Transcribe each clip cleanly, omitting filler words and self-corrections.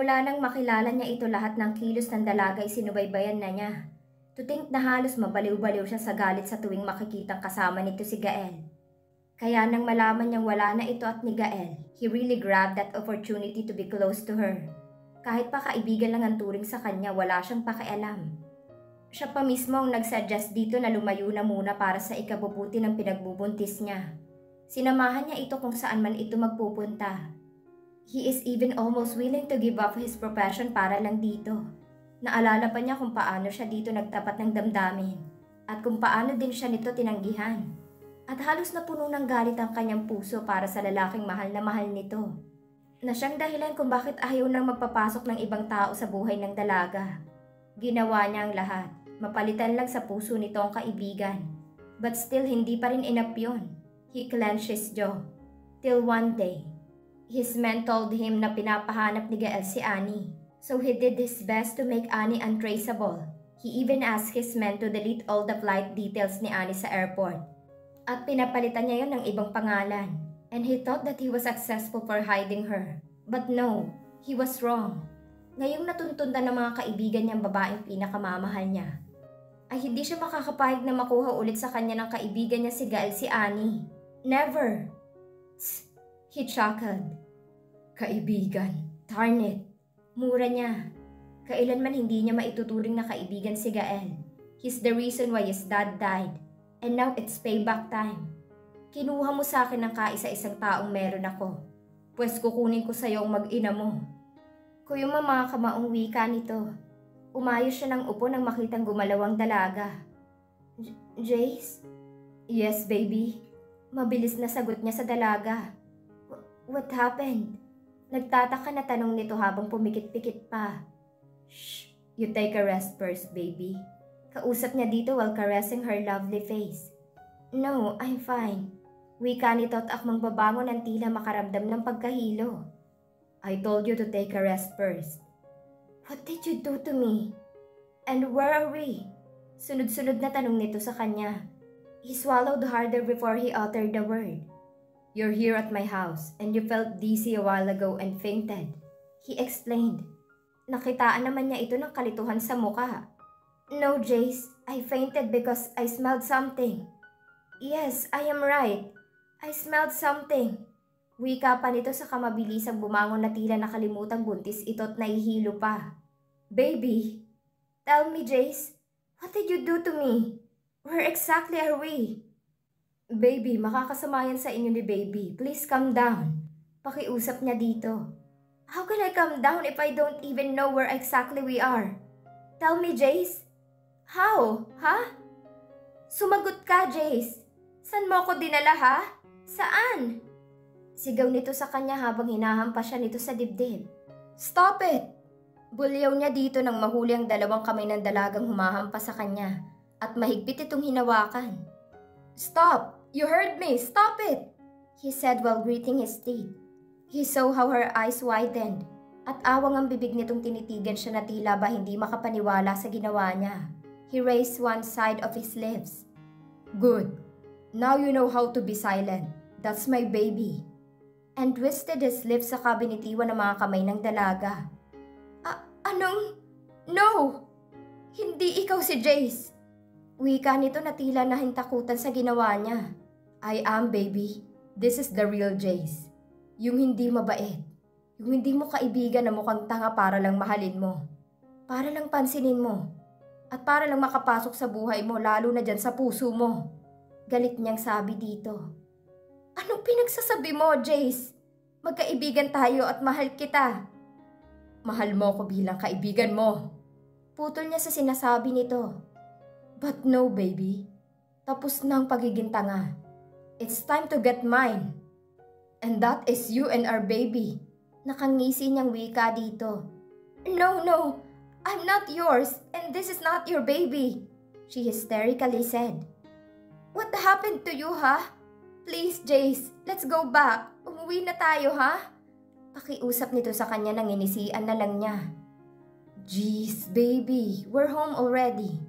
Mula nang makilala niya ito, lahat ng kilos ng dalaga ay sinubaybayan na niya. To think na halos mabaliw-baliw siya sa galit sa tuwing makikitang kasama nito si Gael. Kaya nang malaman niyang wala na ito at ni Gael, he really grabbed that opportunity to be close to her. Kahit pa kaibigan lang ang turing sa kanya, wala siyang pakialam. Siya pa mismo ang nagsuggest dito na lumayo na muna para sa ikabubuti ng pinagbubuntis niya. Sinamahan niya ito kung saan man ito magpupunta. He is even almost willing to give up his profession para lang dito. Naalala pa niya kung paano siya dito nagtapat ng damdamin at kung paano din siya nito tinanggihan. At halos napuno ng galit ang kanyang puso para sa lalaking mahal na mahal nito. Na siyang dahilan kung bakit ayaw nang magpapasok ng ibang tao sa buhay ng dalaga. Ginawa niya ang lahat, mapalitan lang sa puso nito ang kaibigan. But still hindi pa rin enough yun. He clenched his jaw. Till one day, his men told him na pinapahanap ni Gael si Annie. So he did his best to make Annie untraceable. He even asked his men to delete all the flight details ni Annie sa airport. At pinapalitan niya yon ng ibang pangalan. And he thought that he was successful for hiding her. But no, he was wrong. Ngayong natuntundan ng mga kaibigan niyang babaeng pinakamamahal niya, ay hindi siya makakapayag na makuha ulit sa kanya ng kaibigan niya si Gael si Annie. Never. Tsk, he chuckled. Kaibigan, darn it. Mura niya. Kailanman hindi niya maituturing na kaibigan si Gael. He's the reason why his dad died. And now it's payback time. Kinuha mo sa akin ng kaisa-isang taong meron ako. Pwes kukunin ko sa iyo ang mag-ina mo. Kuyuma mga kamaong wika nito. Umayos siya ng upo nang makitang gumalaw ang dalaga. Jace? Yes, baby. Mabilis na sagot niya sa dalaga. What happened? Nagtataka na tanong nito habang pumikit-pikit pa. Shh, you take a rest first, baby. Kausap niya dito while caressing her lovely face. No, I'm fine. Wika nito at akmang babangon ang tila makaramdam ng pagkahilo. I told you to take a rest first. What did you do to me? And where are we? Sunod-sunod na tanong nito sa kanya. He swallowed harder before he uttered the word. You're here at my house and you felt dizzy a while ago and fainted. He explained. Nakitaan naman niya ito ng kalituhan sa muka. No, Jace. I fainted because I smelled something. Yes, I am right. I smelled something. Wika pa nito sa kamabilisang bumangon na tila nakalimutang buntis ito't nahihilo pa. Baby, tell me, Jace, what did you do to me? Where exactly are we? Baby, makakasamayan sa inyo ni Baby. Please calm down. Pakiusap niya dito. How can I calm down if I don't even know where exactly we are? Tell me, Jace. How? Ha? Sumagot ka, Jace. San mo ko dinala, ha? Saan? Sigaw nito sa kanya habang hinahampas siya nito sa dibdib. Stop it! Bulyaw niya dito nang mahuli ang dalawang kamay ng dalagang humahampas sa kanya at mahigpit itong hinawakan. Stop! You heard me! Stop it! He said while gritting his teeth. He saw how her eyes widened at awang ang bibig nitong tinitigan siya na tila ba hindi makapaniwala sa ginawa niya. He raised one side of his lips. Good. Now you know how to be silent. That's my baby. And twisted his lips sa kabinitiwan ng mga kamay ng dalaga. Anong? No! Hindi ikaw si Jace. Wika nito na tila nahintakutan sa ginawa niya. I am, baby. This is the real Jace. Yung hindi mabait. Yung hindi mo kaibigan na mukhang tanga para lang mahalin mo. Para lang pansinin mo. At para lang makapasok sa buhay mo lalo na dyan sa puso mo. Galit niyang sabi dito. Anong pinagsasabi mo, Jace? Magkaibigan tayo at mahal kita. Mahal mo ko bilang kaibigan mo. Putol niya sa sinasabi nito. But no, baby. Tapos na ang pagiging tanga. It's time to get mine. And that is you and our baby. Nakangisi niyang wika dito. No, no. I'm not yours and this is not your baby. She hysterically said. What happened to you, ha? Please, Jace, let's go back. Umuwi na tayo, ha? Pakiusap nito sa kanya nang inisian na lang niya. Jeez, baby, we're home already.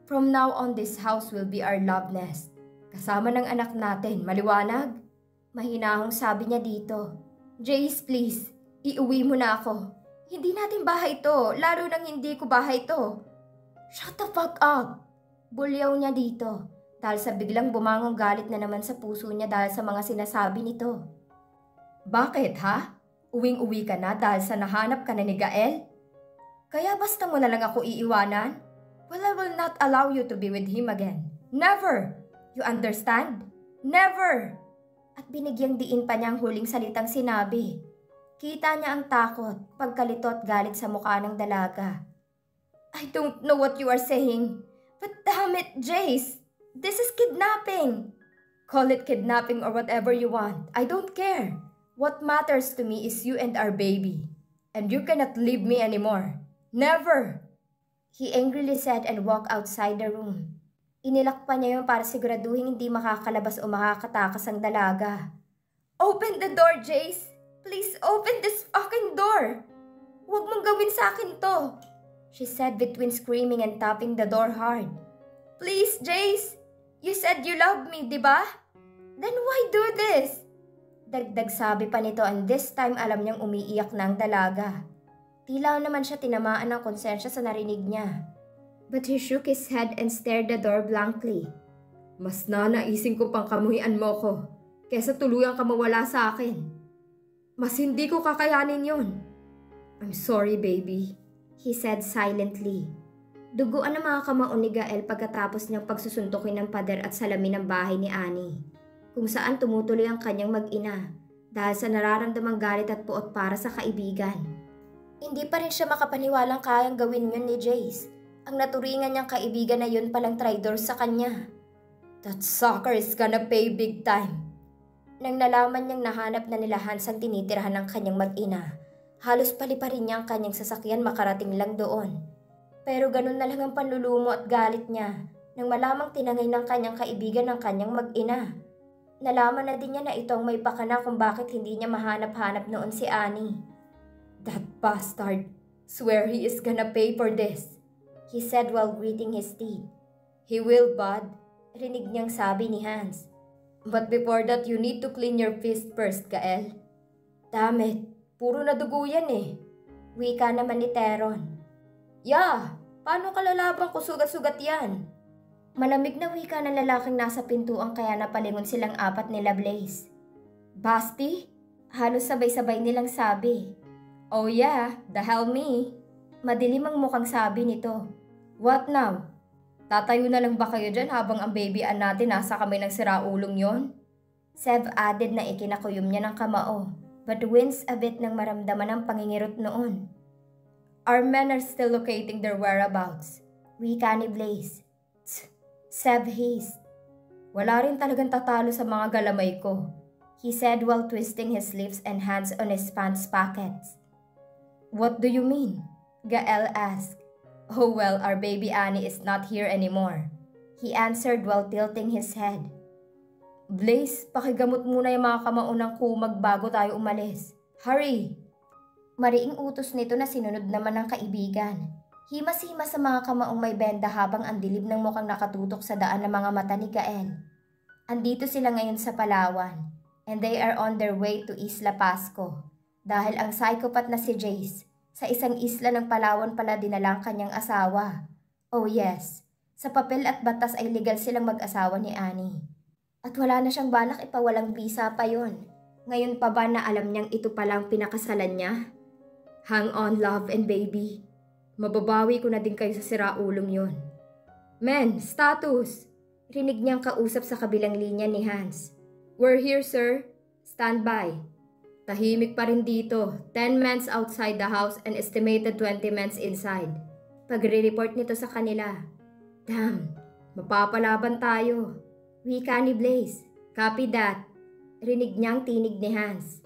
From now on, this house will be our love nest. Kasama ng anak natin, maliwanag? Mahinahong sabi niya dito. Jace, please, iuwi mo na ako. Hindi natin bahay ito, lalo nang hindi ko bahay ito. Shut the fuck up! Bulyaw niya dito, dahil sa biglang bumangong galit na naman sa puso niya dahil sa mga sinasabi nito. Bakit ha? Uwing-uwi ka na dahil sa nahanap ka na ni Gael? Kaya basta mo na lang ako iiwanan? Well, I will not allow you to be with him again. Never! You understand? Never! At binigyang diin pa niya ang huling salitang sinabi. Kita niya ang takot, pagkalito at galit sa mukha ng dalaga. I don't know what you are saying, but damn it, Jace! This is kidnapping! Call it kidnapping or whatever you want. I don't care. What matters to me is you and our baby. And you cannot leave me anymore. Never! He angrily said and walked outside the room. Inilak pa niya yun para siguraduhin hindi makakalabas o makakatakas ang dalaga. Open the door, Jace! Please open this fucking door! Huwag mong gawin sa akin to! She said between screaming and tapping the door hard. Please, Jace! You said you love me, di ba? Then why do this? Dagdag sabi pa nito and this time alam niyang umiiyak na ang dalaga. Tila naman siya tinamaan ng konsensya sa narinig niya. But he shook his head and stared the door blankly. Mas nanaisin ko pang kamuhian mo ko kesa tuluyang ka mawala sa akin. Mas hindi ko kakayanin yon. I'm sorry, baby, he said silently. Duguan ang mga kamao ni Gael pagkatapos niyang pagsusuntukin ng pader at salamin ng bahay ni Annie, kung saan tumutuloy ang kanyang mag-ina dahil sa nararamdamang galit at puot para sa kaibigan. Hindi pa rin siya makapaniwalang kayang gawin yun ni Jace, ang naturingan niyang kaibigan na yun palang traidor sa kanya. That sucker is gonna pay big time. Nang nalaman niyang nahanap na nila Hans ang tinitirahan ng kanyang mag-ina, halos paliparin niya ang kanyang sasakyan makarating lang doon. Pero ganun na lang ang panlulumo at galit niya nang malamang tinangay ng kanyang kaibigan ng kanyang mag-ina. Nalaman na din niya na ito ang may pakana kung bakit hindi niya mahanap-hanap noon si Annie. That bastard, swear he is gonna pay for this, he said while gritting his teeth. He will, bud, rinig niyang sabi ni Hans. But before that, you need to clean your fist first, Gael. Damn it, puro na dugo yan eh. Wika naman ni Teron. Yeah, paano kalalabang ko sugat-sugat yan? Malamig na wika ng lalaking nasa pintuan kaya napalingon silang apat nila Blaze. Basti? Halos sabay-sabay nilang sabi. Oh yeah, the hell me. Madilim ang mukhang sabi nito. What now? Tatayo na lang ba kayo dyan habang ang baby-an natin nasa kamay ng siraulong yon? Sev added na ikinakuyom niya ng kamao, but winced a bit nang maramdaman ang pangingirot noon. Our men are still locating their whereabouts. Wika ni Blaze. Sev hissed. Wala rin talagang tatalo sa mga galamay ko, he said while twisting his lips and hands on his pants pockets. What do you mean? Gael asked. Oh well, our baby Annie is not here anymore, he answered while tilting his head. Blaze, pakigamot muna yung mga kamaunang kumag bago tayo umalis. Hurry! Mariing utos nito na sinunod naman ng kaibigan. Himas-himas sa mga kamaong may benda habang ang dilim ng mukhang nakatutok sa daan ng mga mata ni Gael. Andito sila ngayon sa Palawan, and they are on their way to Isla Pasco. Dahil ang psychopath na si Jace, sa isang isla ng Palawan pala dinala ang kanyang asawa. Oh yes, sa papel at batas ay legal silang mag-asawa ni Annie. At wala na siyang balak ipawalang visa pa yon. Ngayon pa ba na alam niyang ito palang pinakasalan niya? Hang on, love and baby. Mababawi ko na din kayo sa siraulong yon. Men, status! Rinig niyang kausap sa kabilang linya ni Hans. We're here, sir. Stand by. Tahimik pa rin dito. 10 men outside the house and estimated 20 men inside. Pagre-report nito sa kanila. Damn, mapapalaban tayo. Wika ni Blaze. Copy that. Rinig niyang tinig ni Hans.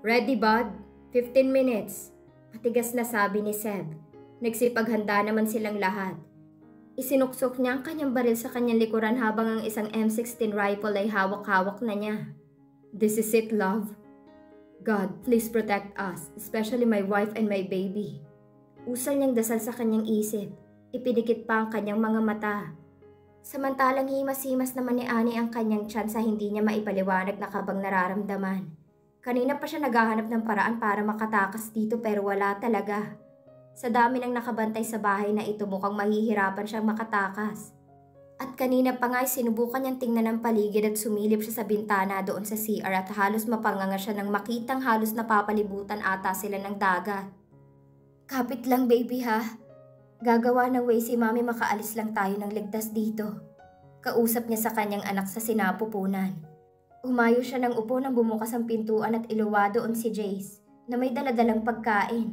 Ready, bud? 15 minutes. Matigas na sabi ni Seb. Nagsipaghanda naman silang lahat. Isinuksok niya ang kanyang baril sa kanyang likuran habang ang isang M16 rifle ay hawak-hawak na niya. This is it, love. God, please protect us, especially my wife and my baby. Usal niyang dasal sa kanyang isip. Ipidikit pa ang kanyang mga mata. Samantalang himas-himas naman ni Annie ang kanyang tiyan sa hindi niya maipaliwanag na kabang nararamdaman. Kanina pa siya naghahanap ng paraan para makatakas dito pero wala talaga. Sa dami ng nakabantay sa bahay na ito mukhang mahihirapan siyang makatakas. At kanina pa nga sinubukan niyang tingnan ng paligid at sumilip siya sa bintana doon sa CR at halos mapanganga siya nang makitang halos napapalibutan ata sila ng dagat. Kapit lang baby ha. Gagawa ng way si mami makaalis lang tayo ng ligtas dito. Kausap niya sa kanyang anak sa sinapupunan. Umayo siya ng upo nang bumukas ang pintuan at iluwa doon si Jace na may daladalang pagkain.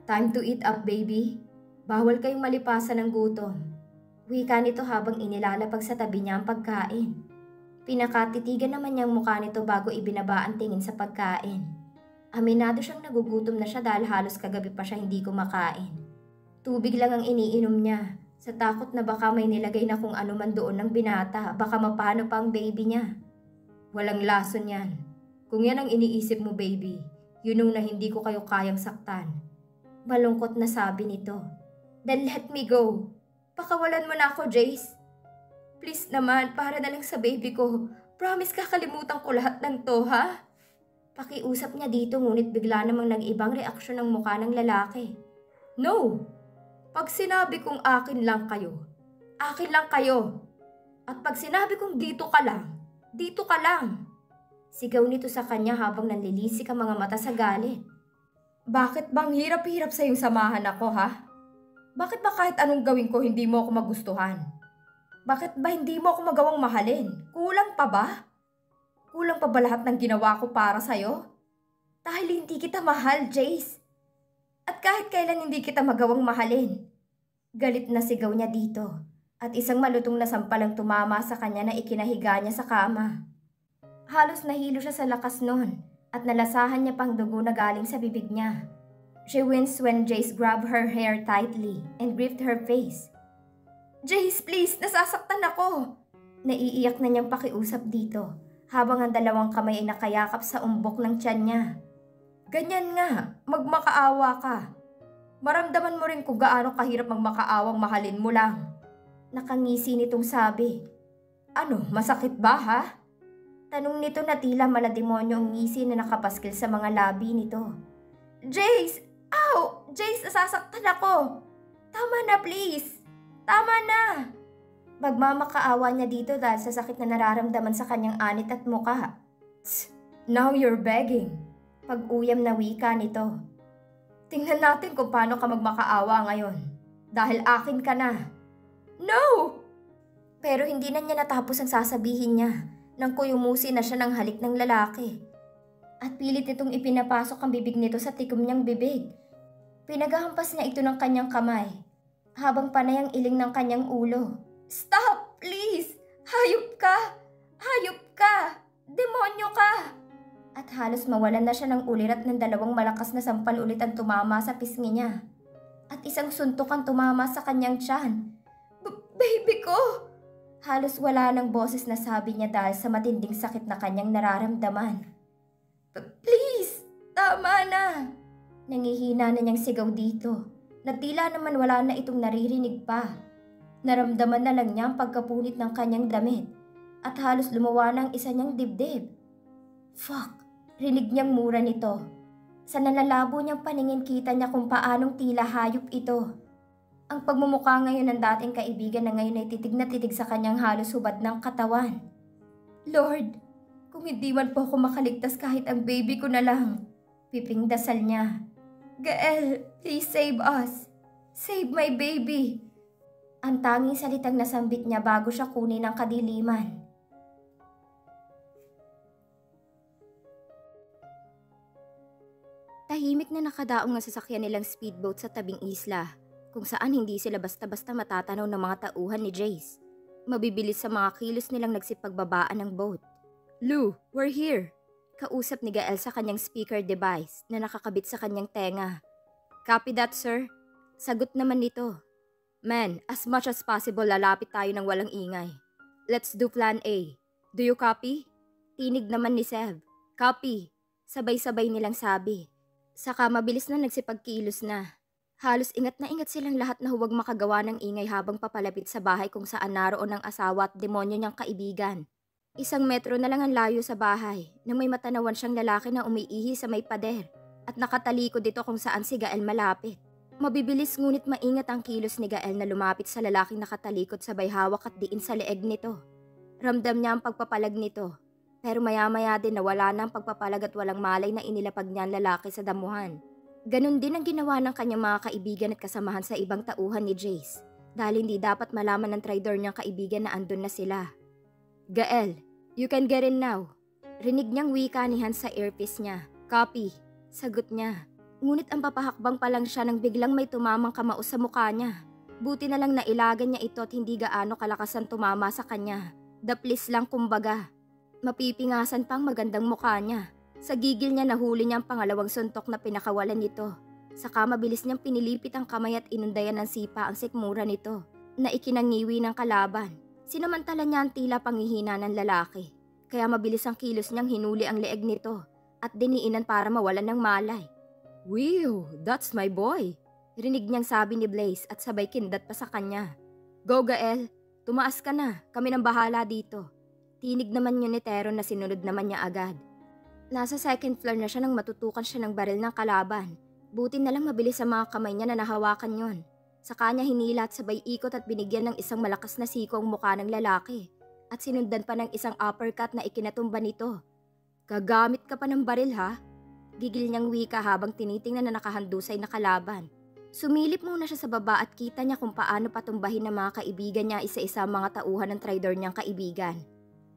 Time to eat up baby. Bawal kayong malipasan ng gutom. Wika nito habang inilalapag sa tabi niya ang pagkain. Pinakatitigan naman niyang mukha nito bago ibinaba ang tingin sa pagkain. Aminado siyang nagugutom na siya dahil halos kagabi pa siya hindi kumakain. Tubig lang ang iniinom niya sa takot na baka may nilagay na kung ano man doon ng binata, baka mapano pa ang baby niya. Walang lason yan. Kung yan ang iniisip mo baby, yun na hindi ko kayo kayang saktan. Malungkot na sabi nito. Then let me go. Pakawalan mo na ako Jace. Please naman, para na lang sa baby ko. Promise kakalimutan ko lahat ng to ha? Pakiusap niya dito ngunit bigla namang nag-ibang reaksyon ng mukha ng lalaki. No! Pag sinabi kong akin lang kayo, akin lang kayo. At pag sinabi kong dito ka lang, dito ka lang. Sigaw nito sa kanya habang nanlilisik ang mga mata sa galit. Bakit bang hirap-hirap sa iyong samahan ako ha? Bakit ba kahit anong gawin ko hindi mo ako magustuhan? Bakit ba hindi mo ako magawang mahalin? Kulang pa ba? Kulang pa ba lahat ng ginawa ko para sa'yo? Dahil hindi kita mahal, Jace. At kahit kailan hindi kita magawang mahalin. Galit na sigaw niya dito. At isang malutong na sampalang tumama sa kanya na ikinahiga niya sa kama. Halos nahilo siya sa lakas nun at nalasahan niya pang dugo na galing sa bibig niya. She winced when Jace grabbed her hair tightly and gripped her face. Jace, please! Nasasaktan ako! Naiiyak na niyang pakiusap dito habang ang dalawang kamay ay nakayakap sa umbok ng tiyan niya. Ganyan nga, magmakaawa ka. Maramdaman mo rin kung gaano kahirap magmakaawang mahalin mo lang. Nakangisi nitong sabi. Ano, masakit ba ha? Tanong nito na tila malademonyo ang ngisi na nakapaskil sa mga labi nito. Jace! Ow! Jace, nasasaktan ako! Tama na please! Tama na! Magmamakaawa niya dito dahil sa sakit na nararamdaman sa kanyang anit at muka. Now you're begging. Pag-uyam na wika nito. Tingnan natin kung paano ka magmakaawa ngayon. Dahil akin ka na. No! Pero hindi na niya natapos ang sasabihin niya nang kuyumusi na siya ng halik ng lalaki. At pilit itong ipinapasok ang bibig nito sa tikom niyang bibig. Pinaghahampas niya ito ng kanyang kamay habang panay ang iling ng kanyang ulo. Stop! Please! Hayop ka! Hayop ka! Demonyo ka! At halos mawalan na siya ng ulirat ng dalawang malakas na sampal ulit ang tumama sa pisngi niya. At isang suntok ang tumama sa kanyang tiyan. Baby ko! Halos wala ng boses na sabi niya dahil sa matinding sakit na kanyang nararamdaman. Please! Tama na! Nangihina na niyang sigaw dito na tila naman wala na itong naririnig pa. Naramdaman na lang niya ang pagkapunit ng kanyang damit at halos lumawa ng isa niyang dibdib. Fuck! Rinig niyang mura nito. Sa nalalabo niyang paningin kita niya kung paanong tila hayop ito. Ang pagmumukha ngayon ng dating kaibigan na ngayon ay titig na titig sa kanyang halos hubad ng katawan. Lord, kung hindi man po ako makaligtas kahit ang baby ko na lang. Piping dasal niya. Gael, please save us. Save my baby. Ang tanging salitang nasambit niya bago siya kunin ng kadiliman. Tahimik na nakadaong ang sasakyan nilang speedboat sa tabing isla, kung saan hindi sila basta-basta matatanaw ng mga tauhan ni Jace. Mabibilis sa mga kilos nilang nagsipagbabaan ng boat. Lou, we're here! Kausap ni Gael sa kanyang speaker device na nakakabit sa kanyang tenga. Copy that, sir? Sagot naman nito. Man, as much as possible lalapit tayo ng walang ingay. Let's do plan A. Do you copy? Tinig naman ni Sev. Copy. Sabay-sabay nilang sabi. Saka mabilis na nagsipagkilos na. Halos ingat na ingat silang lahat na huwag makagawa ng ingay habang papalapit sa bahay kung saan naroon ang asawa at demonyo niyang kaibigan. 1 metro na lang ang layo sa bahay nang may matanawan siyang lalaki na umiihi sa may pader at nakatalikod dito kung saan si Gael malapit. Mabibilis ngunit maingat ang kilos ni Gael na lumapit sa lalaking nakatalikod sabay hawak at diin sa leeg nito. Ramdam niya ang pagpapalag nito, pero maya-maya din nawala na ang pagpapalag at walang malay na inilapag niya ang lalaki sa damuhan. Ganon din ang ginawa ng kanyang mga kaibigan at kasamahan sa ibang tauhan ni Jace dahil hindi dapat malaman ng traidor niyang kaibigan na andun na sila. Gael, you can get in now. Rinig niyang wika ni Hans sa earpiece niya. Copy, sagot niya. Ngunit ang papahakbang pa lang siya nang biglang may tumamang kamao sa mukha niya. Buti na lang nailagan niya ito at hindi gaano kalakasan tumama sa kanya. Daplis lang kumbaga. Mapipingasan pang magandang mukha niya. Sa gigil niya nahuli niya ang pangalawang suntok na pinakawalan nito. Saka mabilis niyang pinilipit ang kamay at inundayan ng sipa ang sikmura nito na ikinangiwi ng kalaban. Sinamantala niya ang tila panghihina ng lalaki. Kaya mabilis ang kilos niyang hinuli ang leeg nito at diniinan para mawalan ng malay. Wow, that's my boy! Rinig niyang sabi ni Blaze at sabay kindat pa sa kanya. Go Gael, tumaas ka na, kami nang bahala dito. Tinig naman yun ni Teron na sinunod naman niya agad. Nasa 2nd floor na siya nang matutukan siya ng baril ng kalaban. Buti na lang mabilis sa mga kamay niya na nahawakan yon. Sa kanya hinila at sabay ikot at binigyan ng isang malakas na siko ang mukha ng lalaki. At sinundan pa ng isang uppercut na ikinatumba nito. Gagamit ka pa ng baril ha? Gigil niyang wika habang tinitingnan na nakahandusay na kalaban. Sumilip muna siya sa baba at kita niya kung paano patumbahin ng mga kaibigan niya isa-isa mga tauhan ng traidor niyang kaibigan.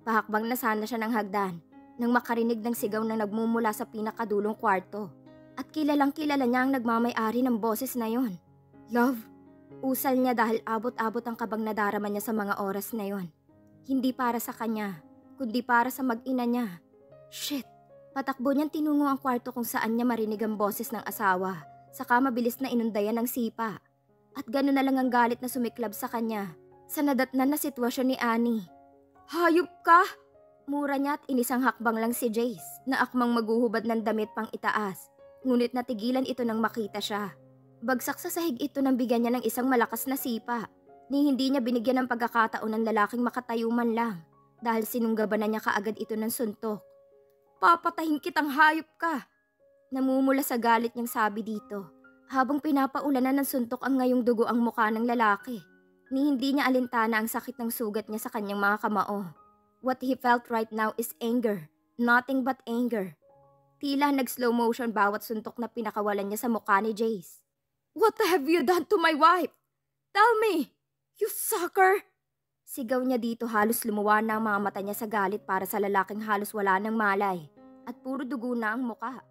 Pahakbang na sana siya ng hagdan nang makarinig ng sigaw na nagmumula sa pinakadulong kwarto. At kilalang kilala niya ang nagmamay-ari ng boses na yon. Love, usal niya dahil abot-abot ang kabang nadarama niya sa mga oras na yon. Hindi para sa kanya, kundi para sa mag-ina niya. Shit! Patakbo niyang tinungo ang kwarto kung saan niya marinig ang boses ng asawa. Saka mabilis na inundayan ng sipa. At gano'n na lang ang galit na sumiklab sa kanya sa nadatnan na sitwasyon ni Annie. Hayop ka! Mura niya at inisang hakbang lang si Jace na akmang maguhubad ng damit pang itaas. Ngunit natigilan ito nang makita siya. Bagsak sa sahig ito nang bigyan niya ng isang malakas na sipa. Ni hindi niya binigyan ng pagkakataon ng lalaking makatayo man lang dahil sinunggaban na niya kaagad ito ng suntok. Papatahin kitang hayop ka! Namumula sa galit niyang sabi dito habang pinapaulanan ng suntok ang ngayong dugo ang mukha ng lalaki. Ni hindi niya alintana ang sakit ng sugat niya sa kanyang mga kamao. What he felt right now is anger, nothing but anger. Tila nag-slow motion bawat suntok na pinakawalan niya sa mukha ni Jace. What have you done to my wife? Tell me! You sucker! Sigaw niya dito halos lumuwa na ang mga mata niya sa galit para sa lalaking halos wala ng malay at puro dugo na ang muka.